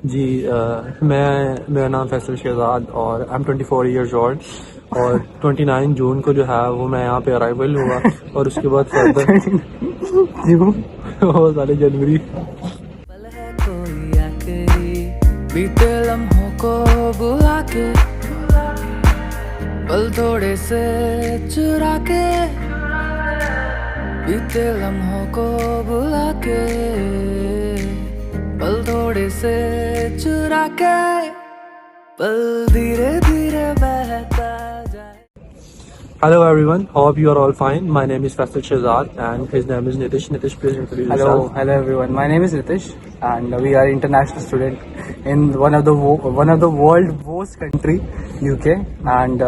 जी मेरा नाम फैसल शहजाद और आई एम 24 ईयर्स ओल्ड और 29 जून को जो है वो मैं यहाँ पे अराइवल हुआ और उसके बाद फर्दर क्यों वो साले जनवरी पल है कोई आखिरी बीते लम्हों को बुला के पल थोड़े से चुरा के बीते लम्हों को बुला के पल थोड़े से चुरा के पल धीरे धीरे बहता जाए. Hello everyone, hope you are all fine. My name is Faisal Shehzad and his name is Nitish. Nitish, please introduce yourself. Hello everyone. My name is Nitish, and we are international student in one of the world most country, UK. And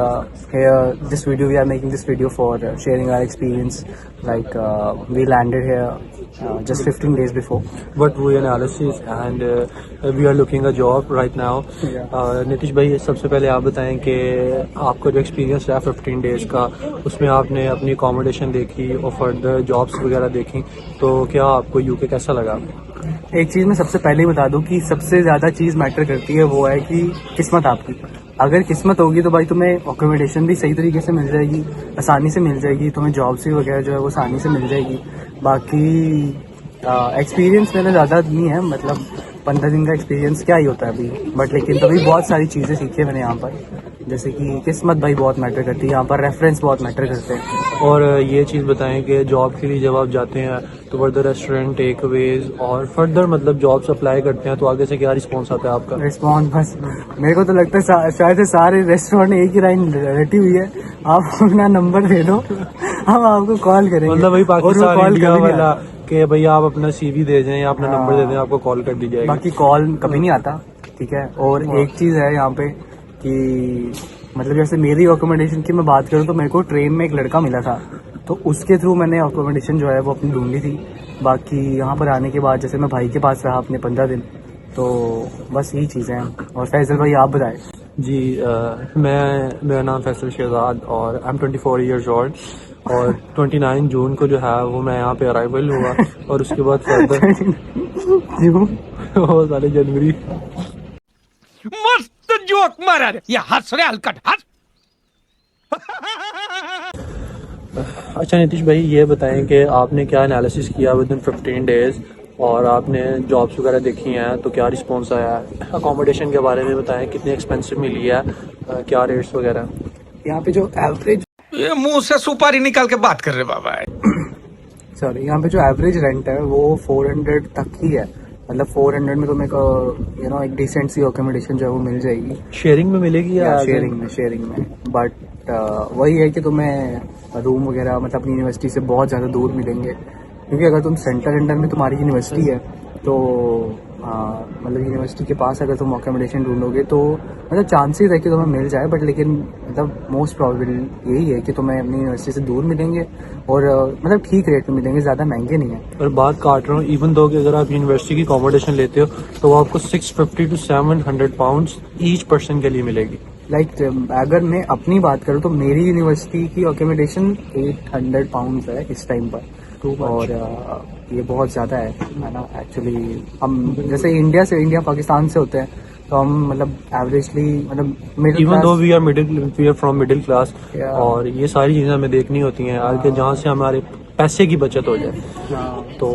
here, this video we are making this video for sharing our experience. Like we landed here just 15 days before. What we analysis and we are looking a job right now. Nitish भाई सबसे पहले आप बताएं कि आपका जो experience रहा 15 days का उसमें आपने अपनी अकोमोडेशन देखी और फर्दर जॉब्स वगैरह देखी, तो क्या आपको यूके कैसा लगा? एक चीज़ मैं सबसे पहले ही बता दूं कि सबसे ज़्यादा चीज़ मैटर करती है वो है कि किस्मत आपकी. अगर किस्मत होगी तो भाई तुम्हें अकोमोडेशन भी सही तरीके से मिल जाएगी, आसानी से मिल जाएगी, तुम्हें जॉब्स भी वगैरह जो है वो आसानी से मिल जाएगी. बाकी एक्सपीरियंस मेरा ज़्यादा नहीं है, मतलब 15 दिन का एक्सपीरियंस क्या ही होता है अभी, बट लेकिन तभी बहुत सारी चीज़ें सीखी है मैंने यहाँ पर. जैसे कि किस्मत भाई बहुत मैटर करती है यहाँ पर, रेफरेंस बहुत मैटर करते हैं. और ये चीज़ बताएं कि जॉब के लिए जब आप जाते हैं तो फर्दर रेस्टोरेंट टेक अवेज और फर्दर मतलब जॉब्स अप्लाई करते हैं तो आगे से क्या रिस्पॉन्स आता है आपका? रिस्पॉन्स बस मेरे को तो लगता है शायद से सारे रेस्टोरेंट एक ही लाइन रटी हुई है, आप अपना नंबर दे दो हम आपको कॉल करेंगे. मतलब वही पाकिस्तान कॉल इंडिया वाला कि भैया आप अपना सीवी दे दें या अपना नंबर दे दें, आपको कॉल कर दी जाएगी. बाकी कॉल कभी नहीं आता, ठीक है. और एक चीज़ है यहाँ पे कि मतलब जैसे मेरी अकोमोडेशन की मैं बात करूँ तो मेरे को ट्रेन में एक लड़का मिला था, तो उसके थ्रू मैंने अकोमोडेशन जो है वो अपनी ढूंढी थी. बाकी यहाँ पर आने के बाद जैसे मैं भाई के पास रहा अपने 15 दिन, तो बस यही चीज़ें हैं. और फैसल भाई आप बताएं. जी मेरा नाम फैसल शहजाद और आई एम 24 ईयर्स ओल्ड और 29 जून को जो है वो मैं यहाँ पे अराइवल हुआ और उसके बाद फर्दर क्यों वो साले जनवरी मस्त जोक मारा रे, ये हंस रे हलकट हंस. अच्छा नितिश भाई ये बताएं कि आपने क्या एनालिसिस किया विद इन 15 डेज और आपने जॉब्स वगैरह देखी हैं तो क्या रिस्पॉन्स आया है? अकोमोडेशन के बारे में बताएं, कितनी एक्सपेंसिव मिली है, क्या रेट्स वगैरह? यहाँ पे जो एवरेज ये मुंह से सुपारी निकाल के बात कर रहे बाबा है. सॉरी, यहाँ पे जो एवरेज रेंट है वो 400 तक ही है. मतलब 400 में तुम्हें एक डिसेंट सी अकोमोडेशन जो है वो मिल जाएगी. शेयरिंग में मिलेगी या शेयरिंग में बट वही है कि तुम्हें रूम वगैरह मतलब अपनी यूनिवर्सिटी से बहुत ज़्यादा दूर मिलेंगे, क्योंकि अगर तुम सेंटर में तुम्हारी यूनिवर्सिटी है तो मतलब यूनिवर्सिटी के पास अगर तुम अकोमोडेशन ढूंढोगे तो मतलब चांसेस है कि तुम्हें मिल जाए, बट लेकिन मतलब मोस्ट प्रोबेबल यही है कि तुम्हें अपनी यूनिवर्सिटी से दूर मिलेंगे और मतलब ठीक रेट में मिलेंगे, ज़्यादा महंगे नहीं है. और बात काट रहा हूँ, इवन दो कि अगर आप यूनिवर्सिटी की अकोमोडेशन लेते हो तो वो आपको 650 to 700 पाउंड्स ईच पर्सन के लिए मिलेगी. लाइक अगर मैं अपनी बात करूँ तो मेरी यूनिवर्सिटी की अकोमोडेशन 800 पाउंड है इस टाइम पर. और ये बहुत ज़्यादा है ना. एक्चुअली हम जैसे इंडिया पाकिस्तान से होते हैं तो हम मतलब एवरेजली मतलब even though we are from middle class और ये सारी चीज़ें हमें देखनी होती हैं आगे जहाँ से हमारे पैसे की बचत हो जाए. तो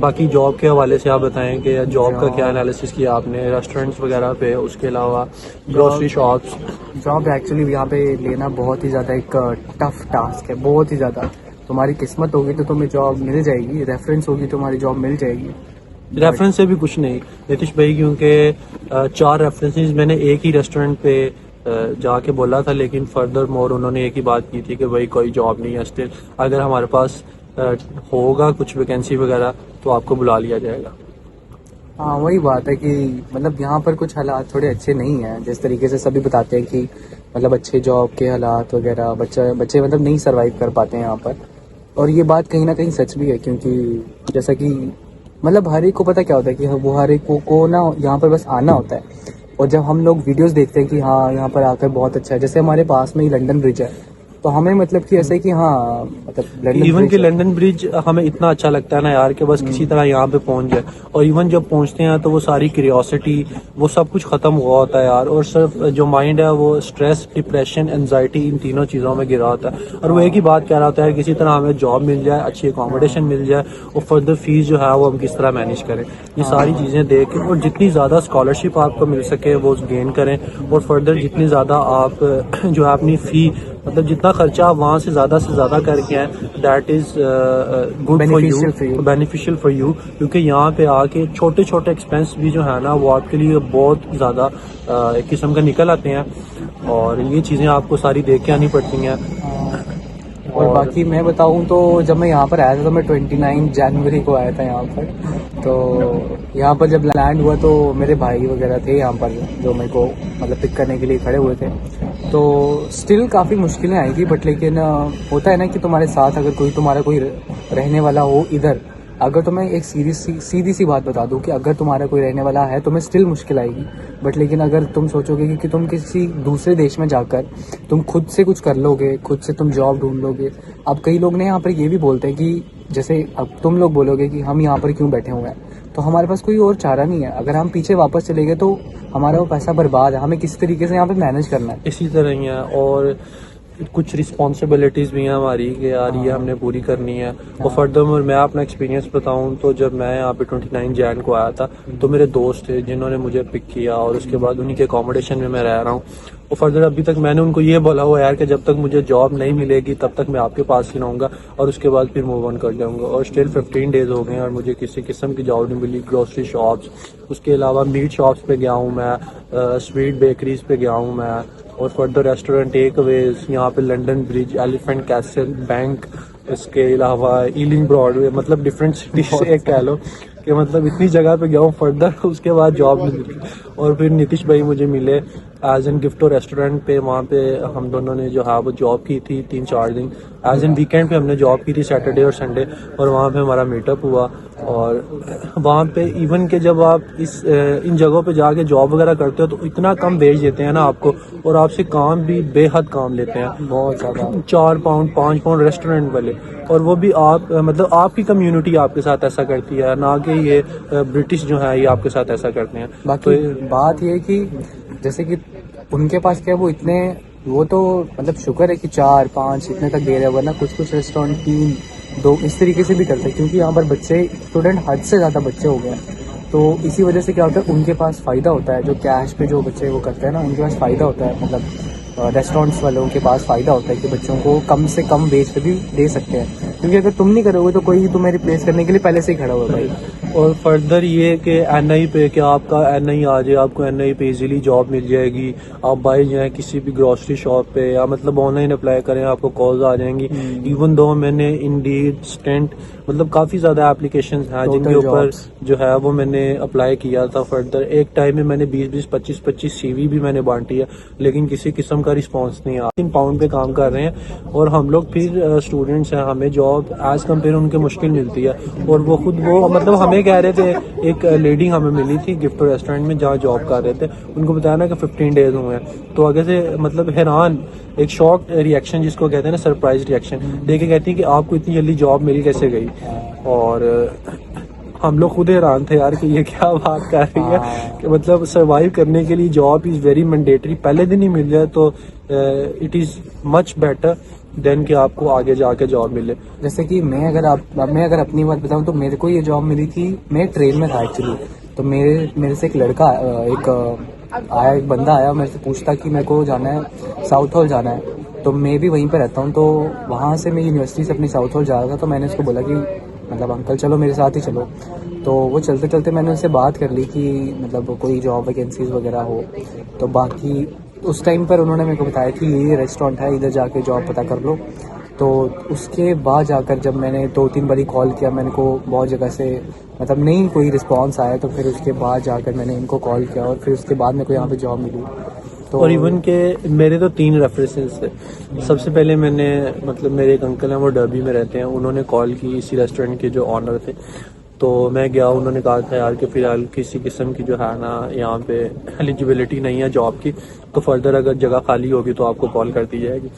बाकी जॉब के हवाले से आप बताएं कि जॉब का क्या एनालिसिस किया आपने रेस्टोरेंट्स वगैरह पे, उसके अलावा ग्रोसरी शॉप्स? जॉब एक्चुअली यहाँ पे लेना बहुत ही ज़्यादा एक टफ टास्क है, बहुत ही ज़्यादा. तुम्हारी किस्मत होगी तो तुम्हें जॉब मिल जाएगी, रेफरेंस होगी तो तुम्हारी जॉब मिल जाएगी. रेफरेंस से भी कुछ नहीं नितिश भाई, क्योंकि 4 रेफरेंसेस मैंने एक ही रेस्टोरेंट पे जाके बोला था, लेकिन फर्दर मोर उन्होंने एक ही बात की थी कि भाई कोई जॉब नहीं है स्टिल, अगर हमारे पास होगा कुछ वैकेंसी वगैरह तो आपको बुला लिया जाएगा. हाँ वही बात है कि मतलब यहाँ पर कुछ हालात थोड़े अच्छे नहीं हैं, जिस तरीके से सभी बताते हैं कि मतलब अच्छे जॉब के हालात वगैरह बच्चे मतलब नहीं सर्वाइव कर पाते हैं यहाँ पर. और ये बात कहीं ना कहीं सच भी है, क्योंकि जैसा कि मतलब हर एक को पता क्या होता है कि वो हर एक को ना यहाँ पर बस आना होता है. और जब हम लोग वीडियोस देखते हैं कि हाँ यहाँ पर आकर बहुत अच्छा है, जैसे हमारे पास में ही लंदन ब्रिज है, तो हमें मतलब कि ऐसा है कि हाँ मतलब लंदन इवन ब्रिज कि लंदन ब्रिज हमें इतना अच्छा लगता है ना यार कि बस किसी तरह यहाँ पे पहुंच जाए, और इवन जब पहुंचते हैं तो वो सारी क्यूरियोसिटी वो सब कुछ खत्म हुआ होता है यार, और सिर्फ जो माइंड है वो स्ट्रेस, डिप्रेशन, एंजाइटी इन तीनों चीज़ों में गिरा होता है। और वो एक ही बात कह रहा होता है किसी तरह हमें जॉब मिल जाए, अच्छी अकोमोडेशन मिल जाए, और फर्दर फीस जो है वो हम किस तरह मैनेज करें। ये सारी चीज़ें देख के और जितनी ज़्यादा स्कॉलरशिप आपको मिल सके वो गेन करें, और फर्दर जितनी ज़्यादा आप जो है अपनी फ़ी मतलब जितना खर्चा आप वहाँ से ज़्यादा करके हैं, that is good for Beneficial for you, you. Beneficial for you, क्योंकि यहाँ पे आके छोटे छोटे एक्सपेंस भी जो है ना वो आपके लिए बहुत ज़्यादा एक किस्म का निकल आते हैं, और ये चीज़ें आपको सारी देख के आनी पड़ती हैं। और बाकी मैं बताऊं तो जब मैं यहाँ पर आया था तो मैं 29 जनवरी को आया था यहाँ पर। तो यहाँ पर जब लैंड हुआ तो मेरे भाई वगैरह थे यहाँ पर जो मेरे को मतलब पिक करने के लिए खड़े हुए थे। तो स्टिल काफ़ी मुश्किलें आई थी, बट लेकिन होता है ना कि तुम्हारे साथ अगर तुम्हारा कोई रहने वाला हो इधर, अगर तो मैं एक सीधी सी बात बता दूं कि अगर तुम्हारा कोई रहने वाला है तो मैं स्टिल मुश्किल आएगी, बट लेकिन अगर तुम सोचोगे कि तुम किसी दूसरे देश में जाकर तुम खुद से कुछ कर लोगे, खुद से तुम जॉब ढूंढ लोगे। अब कई लोग ने यहाँ पर ये भी बोलते हैं कि जैसे अब तुम लोग बोलोगे कि हम यहाँ पर क्यों बैठे हुए हैं, तो हमारे पास कोई और चारा नहीं है। अगर हम पीछे वापस चले गए तो हमारा वो पैसा बर्बाद है, हमें किसी तरीके से यहाँ पे मैनेज करना है। इसी तरह ही है, और कुछ रिस्पॉन्सिबिलिटीज़ भी हैं हमारी कि यार ये हमने पूरी करनी है। और फर्दरमोर मैं अपना एक्सपीरियंस बताऊं तो जब मैं यहाँ पे 29 जैन को आया था तो मेरे दोस्त थे जिन्होंने मुझे पिक किया, और उसके बाद उन्हीं के अकोमोडेशन में मैं रह रहा हूँ। और फर्दर अभी तक मैंने उनको ये बोला हुआ यार कि जब तक मुझे जॉब नहीं मिलेगी तब तक मैं आपके पास ही रहूँगा, और उसके बाद फिर मूव ऑन कर जाऊँगा। और स्टिल 15 डेज हो गए और मुझे किसी किस्म की जॉब नहीं मिली। ग्रोसरी शॉप्स, उसके अलावा मीट शॉप्स पे गया हूँ मैं, स्वीट बेकरीज पे गया हूँ मैं, और फर्दर रेस्टोरेंट, टेक अवेज यहाँ पे London bridge, elephant castle, bank, इसके अलावा ईलिंग ब्रॉडवे, मतलब डिफरेंट सिटीज से एक कह लो कि मतलब इतनी जगह पे गया हूँ फर्दर। उसके बाद जॉब नहीं मिली, और फिर नीतीश भाई मुझे मिले एज एन गिफ्टो रेस्टोरेंट पे। वहाँ पे हम दोनों ने जो है वो जॉब की थी 3-4 दिन, एज एन वीकेंड पे हमने जॉब की थी सैटरडे और संडे, और वहाँ पे हमारा मीटअप हुआ। और वहाँ पे इवन के जब आप इन जगहों पे जाके जॉब वगैरह करते हो तो इतना कम वेज देते हैं ना आपको, और आपसे काम भी बेहद काम लेते हैं, बहुत ज़्यादा 4 पाउंड 5 पाउंड रेस्टोरेंट वाले। और वो भी आप मतलब आपकी कम्युनिटी आपके साथ ऐसा करती है, ना कि ये ब्रिटिश जो है ये आपके साथ ऐसा करते हैं। बाकी बात ये है कि जैसे कि उनके पास क्या है, वो इतने वो तो मतलब शुक्र है कि 4-5 इतने तक दे रहे हैं, वरना कुछ रेस्टोरेंट 3-2 इस तरीके से भी करते हैं, क्योंकि यहाँ पर बच्चे स्टूडेंट हद से ज़्यादा बच्चे हो गए हैं। तो इसी वजह से क्या होता है, उनके पास फ़ायदा होता है, जो कैश पे जो बच्चे वो करते हैं ना, उनके पास फ़ायदा होता है। मतलब रेस्टोरेंट्स वालों के पास फ़ायदा होता है कि बच्चों को कम से कम वेज पे भी दे सकते हैं, क्योंकि अगर तुम नहीं करोगे तो कोई तुम्हें रिप्लेस करने के लिए पहले से ही खड़ा हुआ भाई। और फर्दर ये कि एनआई पे क्या आपका एनआई आ जाए, आपको एनआई पे इजीली जॉब मिल जाएगी। आप बाहर जाएं किसी भी ग्रोसरी शॉप पे या मतलब ऑनलाइन अप्लाई करें, आपको कॉल्स आ जाएंगी। इवन दो मैंने इंडीड, स्टेंट, मतलब काफ़ी ज़्यादा एप्लीकेशंस हैं जिनके ऊपर जो है वो मैंने अप्लाई किया था। फर्दर एक टाइम में मैंने 20-20, 25-25 सीवी भी मैंने बांटी है, लेकिन किसी किस्म का रिस्पांस नहीं आया। 3 पाउंड पे काम कर रहे हैं, और हम लोग फिर स्टूडेंट्स हैं, हमें जॉब एज कम्पेयर उनके मुश्किल मिलती है। और वो खुद वो मतलब हमें कह रहे थे, एक लेडी हमें मिली थी गिफ्ट रेस्टोरेंट में जहाँ जॉब कर रहे थे, उनको बताया ना कि 15 डेज हुए हैं, तो आगे से मतलब हैरान, एक शॉक रिएक्शन जिसको कहते हैं ना, सरप्राइज रिएक्शन देखे, कहती है कि आपको इतनी जल्दी जॉब मिली कैसे गई। और हम लोग खुद हैरान थे यार कि ये क्या बात कर रही है कि मतलब सरवाइव करने के लिए जॉब इज़ वेरी मैंडेटरी। पहले दिन ही मिल जाए तो it is much better than कि आपको आगे जाके जॉब मिले। जैसे कि मैं अगर अपनी बात बताऊं तो मेरे को ये जॉब मिली थी, मैं ट्रेन में था एक्चुअली। तो मेरे से एक लड़का एक बंदा आया, मेरे से पूछता कि मेरे को जाना है साउथ हॉल जाना है, तो मैं भी वहीं पर रहता हूँ। तो वहाँ से मैं यूनिवर्सिटी से अपनी साउथ हॉल जा रहा था, तो मैंने उसको बोला कि मतलब अंकल चलो मेरे साथ ही चलो। तो वो चलते चलते मैंने उससे बात कर ली कि मतलब कोई जॉब वैकेंसीज वगैरह हो। तो बाकी उस टाइम पर उन्होंने मेरे को बताया कि ये रेस्टोरेंट है, इधर जाके जॉब पता कर लो। तो उसके बाद जाकर जब मैंने 2-3 बारी कॉल किया, मैंने को बहुत जगह से मतलब नहीं कोई रिस्पांस आया, तो फिर उसके बाद जाकर मैंने इनको कॉल किया, और फिर उसके बाद मेरे को यहाँ पे जॉब मिली। तो और इवन के मेरे तो 3 रेफरेंसेस थे। सबसे पहले मैंने मतलब मेरे एक अंकल हैं वो डर्बी में रहते हैं, उन्होंने कॉल की इसी रेस्टोरेंट के जो ऑनर थे। तो मैं गया, उन्होंने कहा था यार कि फ़िलहाल किसी किस्म की जो है ना यहाँ पे एलिजिबिलिटी नहीं है जॉब की, तो फर्दर अगर जगह खाली होगी तो आपको कॉल कर दी जाएगी।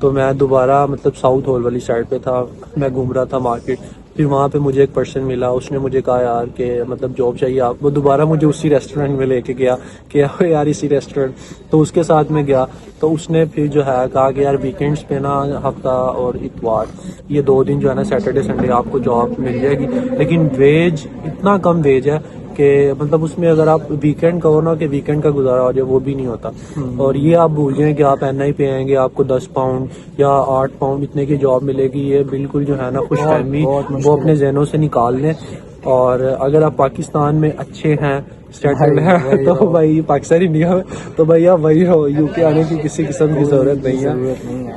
तो मैं दोबारा मतलब साउथ हॉल वाली साइड पे था, मैं घूम रहा था मार्केट। फिर वहाँ पे मुझे एक पर्सन मिला, उसने मुझे कहा यार कि मतलब जॉब चाहिए आप। वो दोबारा मुझे उसी रेस्टोरेंट में लेके गया कि आओ यार इसी रेस्टोरेंट। तो उसके साथ में गया, तो उसने फिर जो है कहा कि यार वीकेंड्स पे ना हफ्ता और इतवार ये 2 दिन जो है ना सैटरडे संडे आपको जॉब मिल जाएगी, लेकिन वेज इतना कम वेज है कि मतलब उसमें अगर आप वीकेंड कहो ना कि वीकेंड का गुजारा हो जाए वो भी नहीं होता। और ये आप भूल जाएं कि आप NI पे आएंगे आपको 10 पाउंड या 8 पाउंड इतने की जॉब मिलेगी, ये बिल्कुल जो है ना खुश फहमी वो अपने जहनों से निकाल लें। और अगर आप पाकिस्तान में अच्छे हैं, सेटल्ड है, तो भाई पाकिस्तान इंडिया में तो भाई आप वही हो, यूके आने की किसी किस्म की जरूरत नहीं है,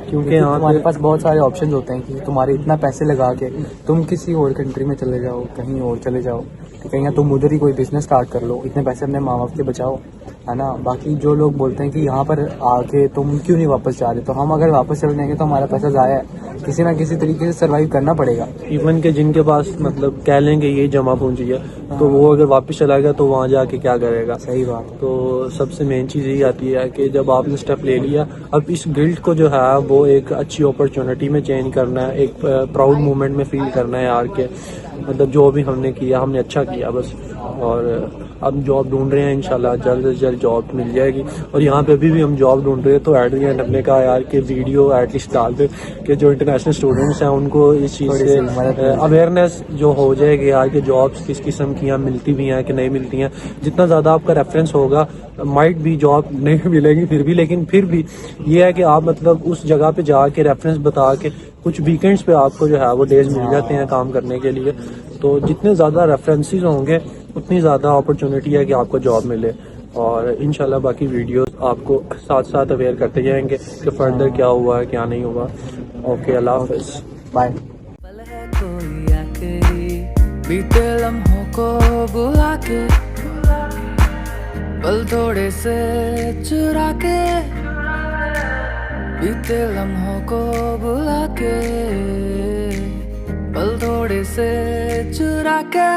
क्योंकि यहाँ तुम्हारे पास बहुत सारे ऑप्शन होते हैं कि तुम्हारे इतना पैसे लगा के तुम किसी और कंट्री में चले जाओ, कहीं और चले जाओ, ठीक है, या तुम उधर ही कोई बिजनेस स्टार्ट कर लो, इतने पैसे अपने माँ बाप के बचाओ, है ना। बाकी जो लोग बोलते हैं कि यहाँ पर आके तुम क्यों नहीं वापस जा रहे, तो हम अगर वापस चले जाएंगे तो हमारा पैसा ज़ाया है, किसी ना किसी तरीके से सर्वाइव करना पड़ेगा। इवन के जिनके पास मतलब कह लेंगे ये जमा पूंजी है, तो वो अगर वापस चला गया तो वहाँ जाके क्या करेगा। सही बात है। तो सबसे मेन चीज़ यही आती है कि जब आपने स्टेप ले लिया, अब इस गिल्ट को जो है वो एक अच्छी अपॉर्चुनिटी में चेंज करना है, एक प्राउड मोमेंट में फील करना है यार के मतलब जो भी हमने किया हमने अच्छा किया बस। और अब जॉब ढूंढ रहे हैं, इंशाल्लाह जल्द से जल्द जॉब मिल जाएगी। और यहाँ पे अभी भी हम जॉब ढूंढ रहे हैं, तो एट द एंड हमने कहा यार कि वीडियो एटलीस्ट डाल दे कि जो इंटरनेशनल स्टूडेंट्स हैं उनको इस चीज़ से अवेयरनेस जो हो जाएगी यार कि जॉब्स किस किस्म की हैं, मिलती भी हैं कि नहीं मिलती हैं। जितना ज़्यादा आपका रेफरेंस होगा, माइट भी जॉब नहीं मिलेगी फिर भी, लेकिन फिर भी ये है कि आप मतलब उस जगह पे जाके रेफरेंस बता के कुछ वीकेंड्स पे आपको जो है वो डेज मिल जाते हैं काम करने के लिए। तो जितने ज़्यादा रेफरेंसेस होंगे उतनी ज़्यादा अपॉर्चुनिटी है कि आपको जॉब मिले। और इंशाल्लाह बाकी वीडियोस आपको साथ साथ अवेयर करते जाएंगे कि फर्दर क्या हुआ है क्या नहीं हुआ। ओके, अल्लाह हाफिज़, बाय। पल है कोई आखिरी बीते लम्हों को बुला के, पल थोड़े से चुरा के, बीते लम्हों को बुला के, पल थोड़े से चुरा के।